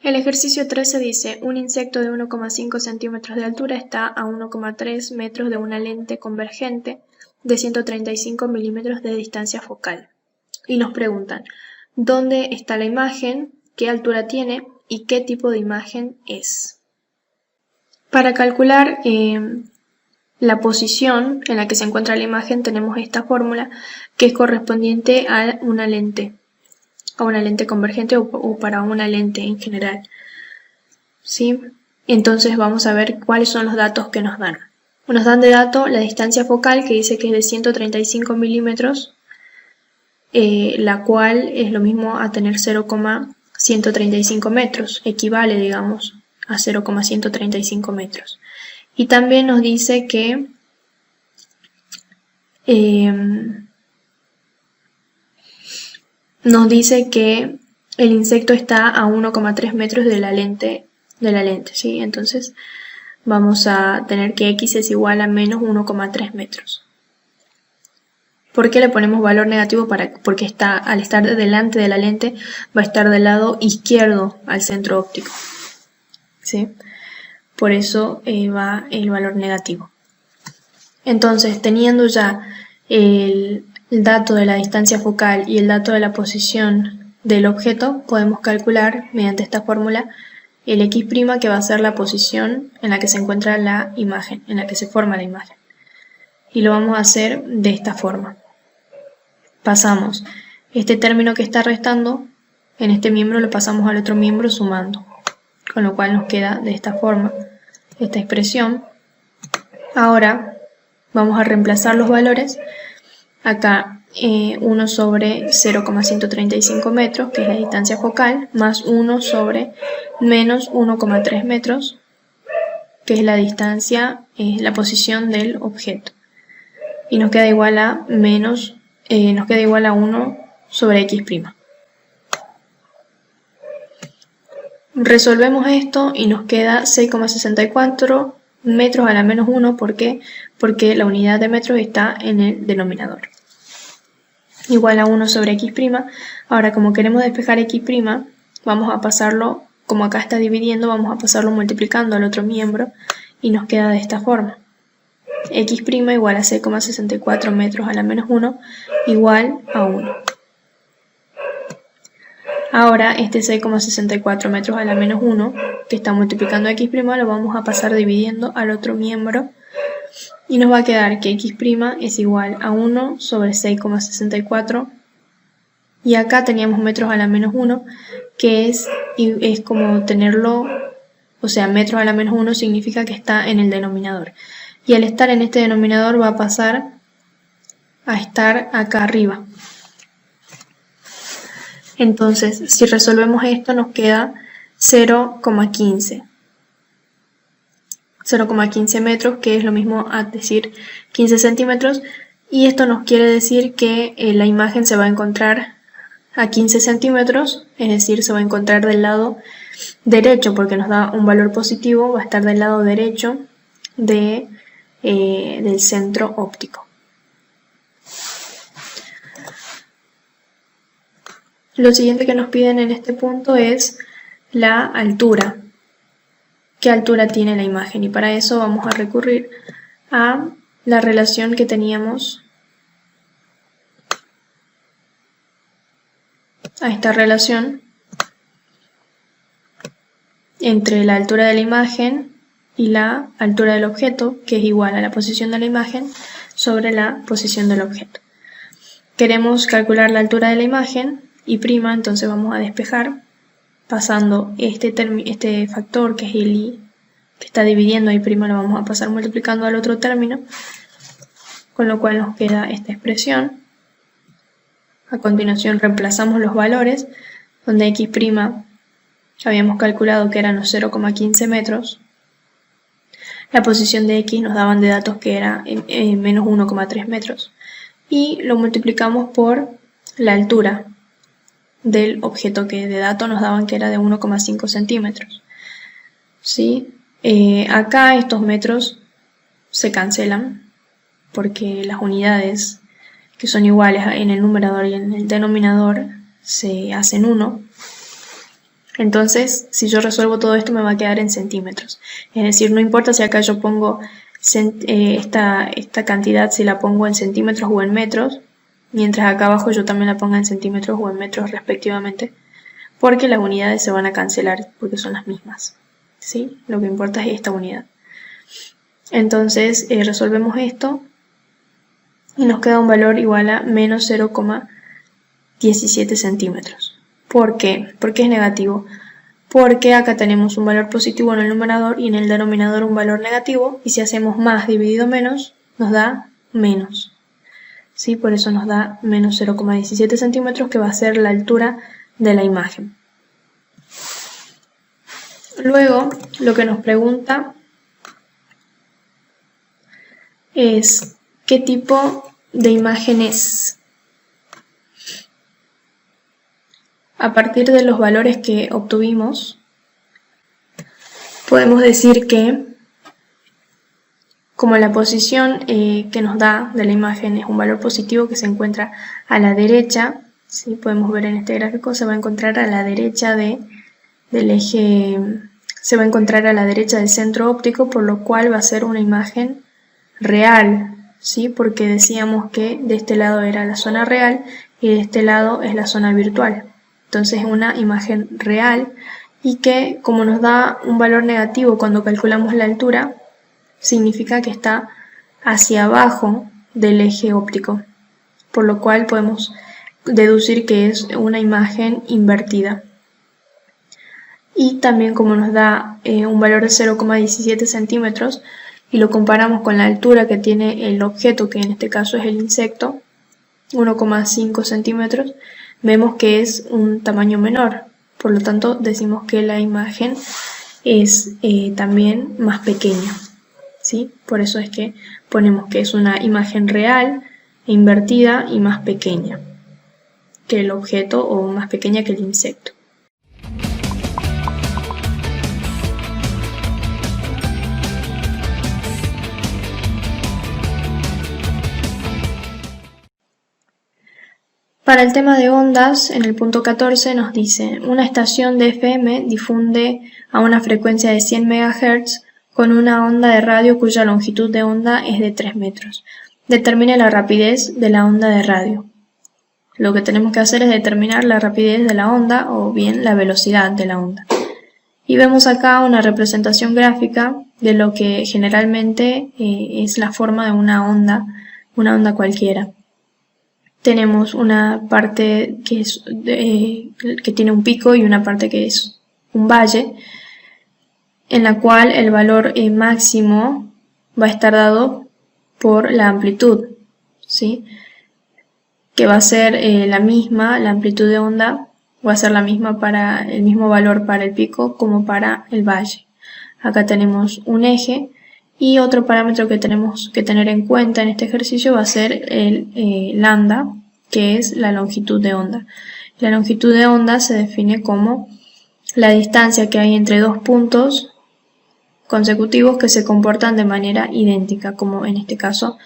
El ejercicio 13 dice, un insecto de 1,5 centímetros de altura está a 1,3 metros de una lente convergente de 135 milímetros de distancia focal. Y nos preguntan, ¿dónde está la imagen? ¿Qué altura tiene? ¿Y qué tipo de imagen es? Para calcular la posición en la que se encuentra la imagen tenemos esta fórmula que es correspondiente a una lente convergente o para una lente en general. ¿Sí? Entonces vamos a ver cuáles son los datos que nos dan. Nos dan de dato la distancia focal que dice que es de 135 milímetros, la cual es lo mismo a tener 0,135 metros, equivale digamos a 0,135 metros. Y también nos dice que el insecto está a 1,3 metros de la lente, ¿sí? Entonces vamos a tener que x es igual a menos 1,3 metros. ¿Por qué le ponemos valor negativo? Porque al estar delante de la lente va a estar del lado izquierdo al centro óptico, ¿sí? Por eso va el valor negativo. Entonces, teniendo ya el dato de la distancia focal y el dato de la posición del objeto, podemos calcular mediante esta fórmula el x' que va a ser la posición en la que se encuentra la imagen, en la que se forma la imagen. Y lo vamos a hacer de esta forma. Pasamos este término que está restando, en este miembro lo pasamos al otro miembro sumando, con lo cual nos queda de esta forma esta expresión. Ahora vamos a reemplazar los valores. Acá 1 sobre 0,135 metros, que es la distancia focal, más 1 sobre menos 1,3 metros, que es la distancia, la posición del objeto. Y nos queda igual a 1 sobre x'. Resolvemos esto y nos queda 6,64 metros a la menos 1. ¿Por qué? Porque la unidad de metros está en el denominador. Igual a 1 sobre x'. Ahora, como queremos despejar x', vamos a pasarlo, como acá está dividiendo, vamos a pasarlo multiplicando al otro miembro y nos queda de esta forma. X' igual a 6,64 metros a la menos 1 igual a 1. Ahora este 6,64 metros a la menos 1, que está multiplicando a x', lo vamos a pasar dividiendo al otro miembro y nos va a quedar que x' es igual a 1 sobre 6,64 y acá teníamos metros a la menos 1, que es como tenerlo, o sea, metros a la menos 1 significa que está en el denominador. Y al estar en este denominador va a pasar a estar acá arriba. Entonces, si resolvemos esto, nos queda 0,15 metros, que es lo mismo a decir 15 centímetros. Y esto nos quiere decir que la imagen se va a encontrar a 15 centímetros, es decir, se va a encontrar del lado derecho, porque nos da un valor positivo, va a estar del lado derecho del centro óptico. Lo siguiente que nos piden en este punto es la altura. ¿Qué altura tiene la imagen? Y para eso vamos a recurrir a la relación que teníamos, a esta relación entre la altura de la imagen y la altura del objeto, que es igual a la posición de la imagen sobre la posición del objeto. Queremos calcular la altura de la imagen y', entonces vamos a despejar pasando este factor que es el i, que está dividiendo y' lo vamos a pasar multiplicando al otro término, con lo cual nos queda esta expresión. A continuación reemplazamos los valores, donde x' habíamos calculado que eran los 0,15 metros, la posición de x nos daban de datos que era menos 1,3 metros, y lo multiplicamos por la altura del objeto, que de datos nos daban que era de 1,5 centímetros. ¿Sí? Acá estos metros se cancelan porque las unidades que son iguales en el numerador y en el denominador se hacen 1. Entonces, si yo resuelvo todo esto, me va a quedar en centímetros. Es decir, no importa si acá yo pongo esta cantidad, si la pongo en centímetros o en metros, mientras acá abajo yo también la ponga en centímetros o en metros respectivamente, porque las unidades se van a cancelar porque son las mismas, ¿sí? Lo que importa es esta unidad. Entonces resolvemos esto y nos queda un valor igual a menos 0,17 centímetros. ¿Por qué? ¿Por qué es negativo? Porque acá tenemos un valor positivo en el numerador y en el denominador un valor negativo, y si hacemos más dividido menos, nos da menos. ¿Sí? Por eso nos da menos 0,17 centímetros, que va a ser la altura de la imagen. Luego, lo que nos pregunta es ¿qué tipo de imagen es? A partir de los valores que obtuvimos, podemos decir que, como la posición que nos da de la imagen es un valor positivo que se encuentra a la derecha, ¿sí? Podemos ver en este gráfico, se va a encontrar a la derecha del eje, se va a encontrar a la derecha del centro óptico, por lo cual va a ser una imagen real, ¿sí? Porque decíamos que de este lado era la zona real y de este lado es la zona virtual. Entonces es una imagen real, y que, como nos da un valor negativo cuando calculamos la altura, significa que está hacia abajo del eje óptico, por lo cual podemos deducir que es una imagen invertida. Y también, como nos da un valor de 0,17 centímetros y lo comparamos con la altura que tiene el objeto, que en este caso es el insecto, 1,5 centímetros, vemos que es un tamaño menor. Por lo tanto, decimos que la imagen es también más pequeña, ¿sí? Por eso es que ponemos que es una imagen real, invertida y más pequeña que el objeto, o más pequeña que el insecto. Para el tema de ondas, en el punto 14 nos dice: una estación de FM difunde a una frecuencia de 100 MHz con una onda de radio cuya longitud de onda es de 3 metros. Determine la rapidez de la onda de radio. Lo que tenemos que hacer es determinar la rapidez de la onda, o bien la velocidad de la onda. Y vemos acá una representación gráfica de lo que generalmente es la forma de una onda cualquiera. Tenemos una parte que tiene un pico y una parte que es un valle, en la cual el valor máximo va a estar dado por la amplitud, ¿sí? Que va a ser la misma, la amplitud de onda va a ser la misma para el mismo valor para el pico como para el valle. Acá tenemos un eje, y otro parámetro que tenemos que tener en cuenta en este ejercicio va a ser el lambda, que es la longitud de onda. La longitud de onda se define como la distancia que hay entre dos puntos consecutivos que se comportan de manera idéntica, como en este caso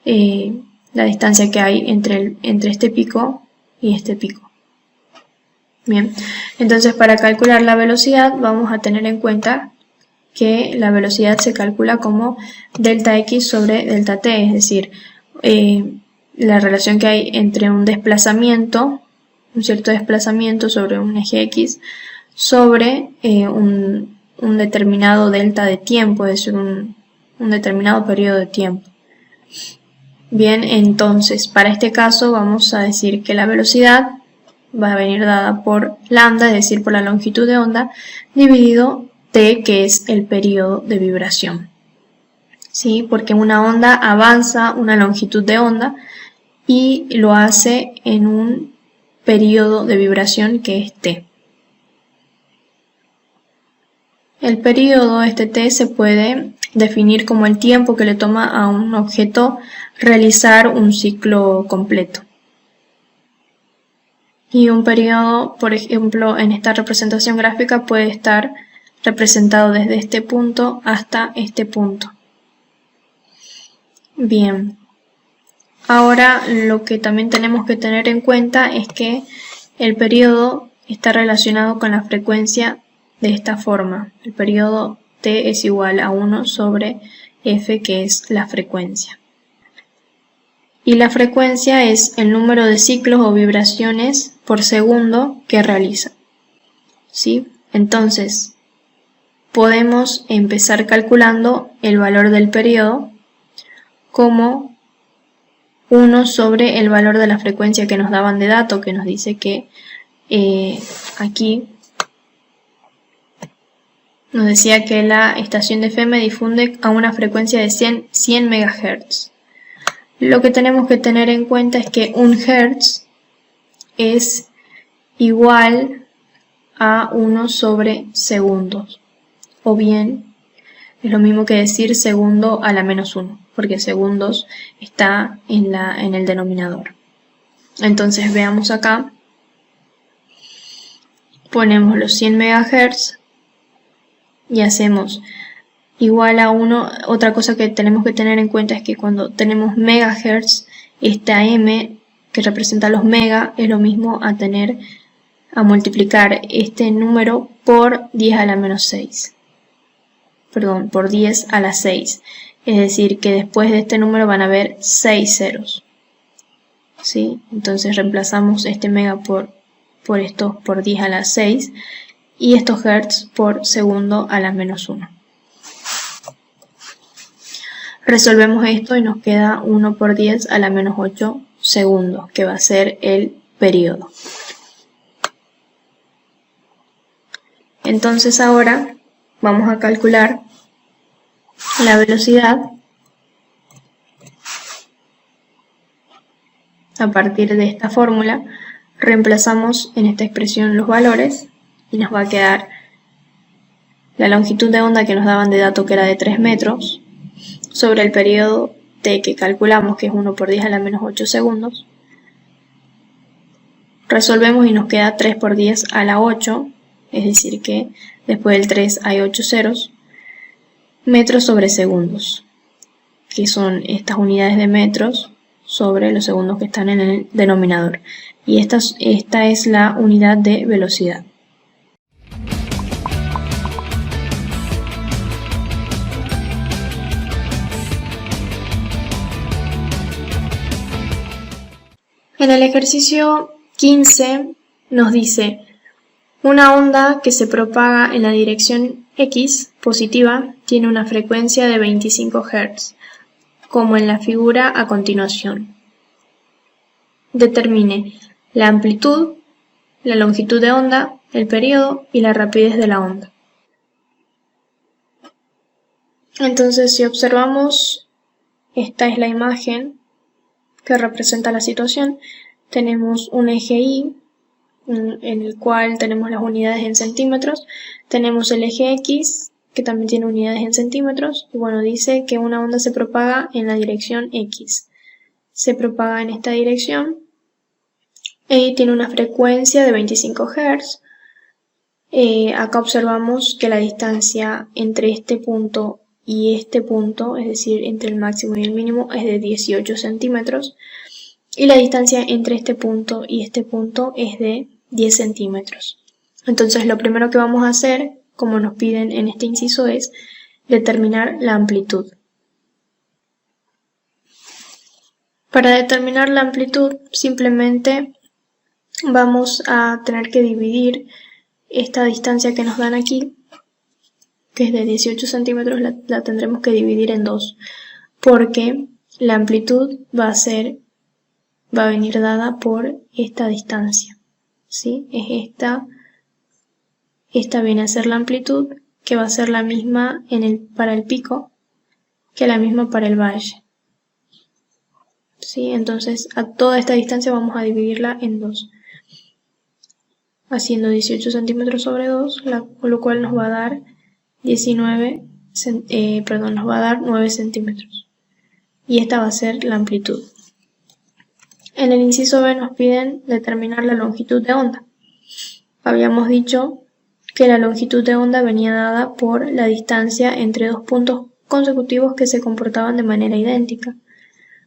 la distancia que hay entre este pico y este pico. Bien, entonces para calcular la velocidad vamos a tener en cuenta que la velocidad se calcula como delta x sobre delta t, es decir, la relación que hay entre un desplazamiento, un cierto desplazamiento sobre un eje x, sobre un determinado delta de tiempo, es decir, un determinado periodo de tiempo. Bien, entonces para este caso vamos a decir que la velocidad va a venir dada por lambda, es decir, por la longitud de onda, dividido t, que es el periodo de vibración. ¿Sí? Porque una onda avanza una longitud de onda y lo hace en un periodo de vibración que es t. El periodo, este t, se puede definir como el tiempo que le toma a un objeto realizar un ciclo completo. Y un periodo, por ejemplo, en esta representación gráfica puede estar representado desde este punto hasta este punto. Bien, ahora lo que también tenemos que tener en cuenta es que el periodo está relacionado con la frecuencia de esta forma. El periodo t es igual a 1 sobre f, que es la frecuencia. Y la frecuencia es el número de ciclos o vibraciones por segundo que realiza. ¿Sí? Entonces, podemos empezar calculando el valor del periodo como 1 sobre el valor de la frecuencia que nos daban de dato, que nos dice que aquí nos decía que la estación de FM difunde a una frecuencia de 100 MHz. Lo que tenemos que tener en cuenta es que 1 Hz es igual a 1 sobre segundos, o bien es lo mismo que decir segundo a la menos 1, porque segundos está en el denominador. Entonces veamos acá, ponemos los 100 MHz y hacemos igual a 1. Otra cosa que tenemos que tener en cuenta es que cuando tenemos megahertz, esta m que representa los mega es lo mismo a multiplicar este número por 10 a la menos 6. Perdón, por 10 a la 6. Es decir, que después de este número van a haber 6 ceros. ¿Sí? Entonces reemplazamos este mega por 10 a la 6 y estos hertz por segundo a la menos 1. Resolvemos esto y nos queda 1 por 10 a la menos 8 segundos, que va a ser el periodo. Entonces ahora vamos a calcular la velocidad a partir de esta fórmula. Reemplazamos en esta expresión los valores y nos va a quedar la longitud de onda que nos daban de dato, que era de 3 metros, sobre el periodo t que calculamos, que es 1 por 10 a la menos 8 segundos. Resolvemos y nos queda 3 por 10 a la 8, es decir que después del 3 hay 8 ceros, metros sobre segundos, que son estas unidades de metros sobre los segundos que están en el denominador. Y esta es la unidad de velocidad. En el ejercicio 15 nos dice: una onda que se propaga en la dirección X positiva tiene una frecuencia de 25 Hz, como en la figura a continuación. Determine la amplitud, la longitud de onda, el periodo y la rapidez de la onda. Entonces, si observamos, esta es la imagen que representa la situación. Tenemos un eje Y, en el cual tenemos las unidades en centímetros. Tenemos el eje X, que también tiene unidades en centímetros. Y bueno, dice que una onda se propaga en la dirección X. Se propaga en esta dirección y tiene una frecuencia de 25 Hz. Acá observamos que la distancia entre este punto y este punto, es decir, entre el máximo y el mínimo, es de 18 centímetros. Y la distancia entre este punto y este punto es de 10 centímetros. Entonces lo primero que vamos a hacer, como nos piden en este inciso, es determinar la amplitud. Para determinar la amplitud, simplemente vamos a tener que dividir esta distancia que nos dan aquí, que es de 18 centímetros, la tendremos que dividir en 2, porque la amplitud va a venir dada por esta distancia, ¿sí? Es esta viene a ser la amplitud, que va a ser la misma para el pico que la misma para el valle, ¿sí? Entonces a toda esta distancia vamos a dividirla en 2, haciendo 18 centímetros sobre 2, con lo cual nos va a dar 9 centímetros. Y esta va a ser la amplitud. En el inciso B nos piden determinar la longitud de onda. Habíamos dicho que la longitud de onda venía dada por la distancia entre dos puntos consecutivos que se comportaban de manera idéntica.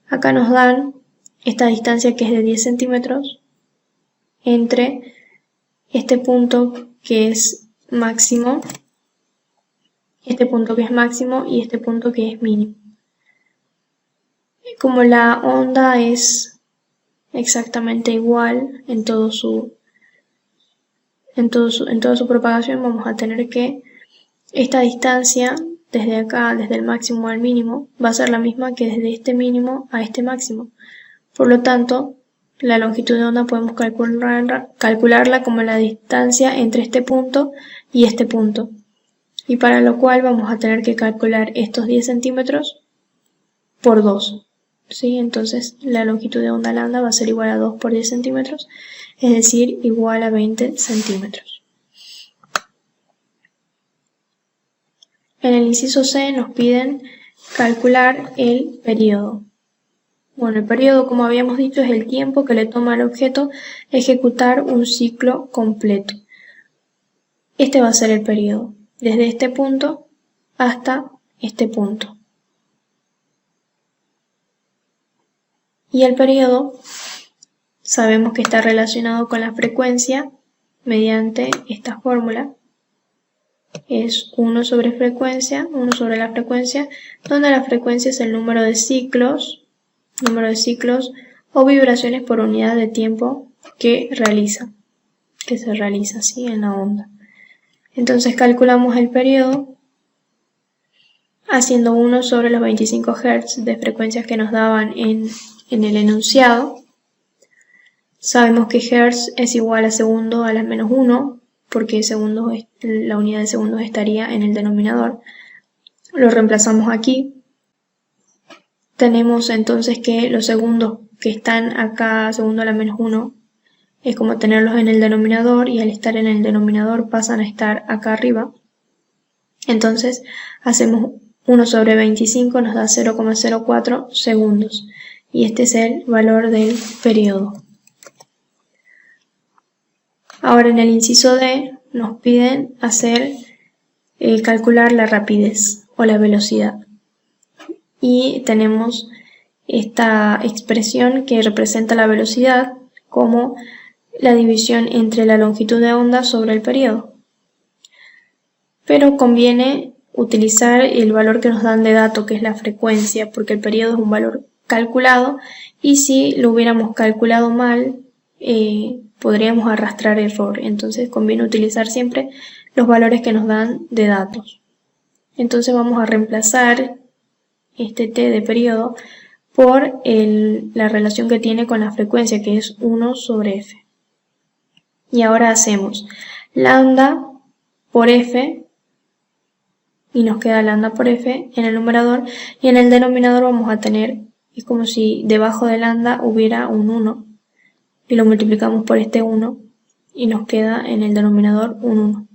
Acá nos dan esta distancia, que es de 10 centímetros entre este punto que es máximo, este punto que es máximo y este punto que es mínimo. Como la onda es exactamente igual en toda su propagación, vamos a tener que esta distancia desde acá, desde el máximo al mínimo, va a ser la misma que desde este mínimo a este máximo. Por lo tanto, la longitud de onda podemos calcularla como la distancia entre este punto y este punto. Y para lo cual vamos a tener que calcular estos 10 centímetros por 2. ¿Sí? Entonces la longitud de onda lambda va a ser igual a 2 por 10 centímetros, es decir, igual a 20 centímetros. En el inciso C nos piden calcular el periodo. Bueno, el periodo, como habíamos dicho, es el tiempo que le toma al objeto ejecutar un ciclo completo. Este va a ser el periodo, desde este punto hasta este punto. Y el periodo sabemos que está relacionado con la frecuencia mediante esta fórmula. Es 1 sobre la frecuencia, donde la frecuencia es el número de ciclos o vibraciones por unidad de tiempo que se realiza ¿sí? en la onda. Entonces calculamos el periodo haciendo 1 sobre los 25 Hz de frecuencias que nos daban en el enunciado. Sabemos que Hz es igual a segundo a la menos 1, porque la unidad de segundos estaría en el denominador. Lo reemplazamos aquí. Tenemos entonces que los segundos que están acá, segundo a la menos 1, es como tenerlos en el denominador, y al estar en el denominador pasan a estar acá arriba. Entonces hacemos 1 sobre 25, nos da 0,04 segundos. Y este es el valor del periodo. Ahora en el inciso D nos piden calcular la rapidez o la velocidad. Y tenemos esta expresión que representa la velocidad como la división entre la longitud de onda sobre el periodo. Pero conviene utilizar el valor que nos dan de dato, que es la frecuencia, porque el periodo es un valor calculado, y si lo hubiéramos calculado mal, podríamos arrastrar error. Entonces conviene utilizar siempre los valores que nos dan de datos. Entonces vamos a reemplazar este t de periodo por la relación que tiene con la frecuencia, que es 1 sobre f. Y ahora hacemos lambda por f, y nos queda lambda por f en el numerador, y en el denominador vamos a tener, es como si debajo de lambda hubiera un 1, y lo multiplicamos por este 1, y nos queda en el denominador un 1.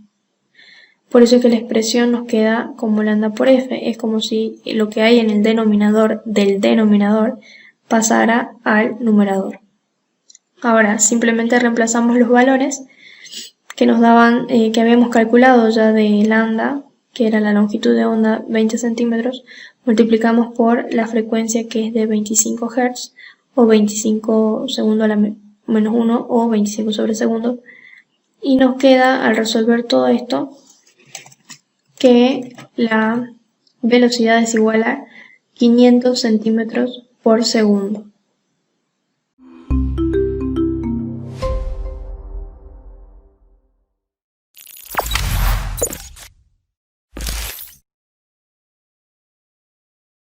Por eso es que la expresión nos queda como lambda por f, es como si lo que hay en el denominador del denominador pasara al numerador. Ahora simplemente reemplazamos los valores que nos daban, que habíamos calculado ya de lambda, que era la longitud de onda 20 centímetros, multiplicamos por la frecuencia, que es de 25 Hz, o 25 segundos a la menos 1, o 25 sobre segundo, y nos queda, al resolver todo esto, que la velocidad es igual a 500 centímetros por segundo.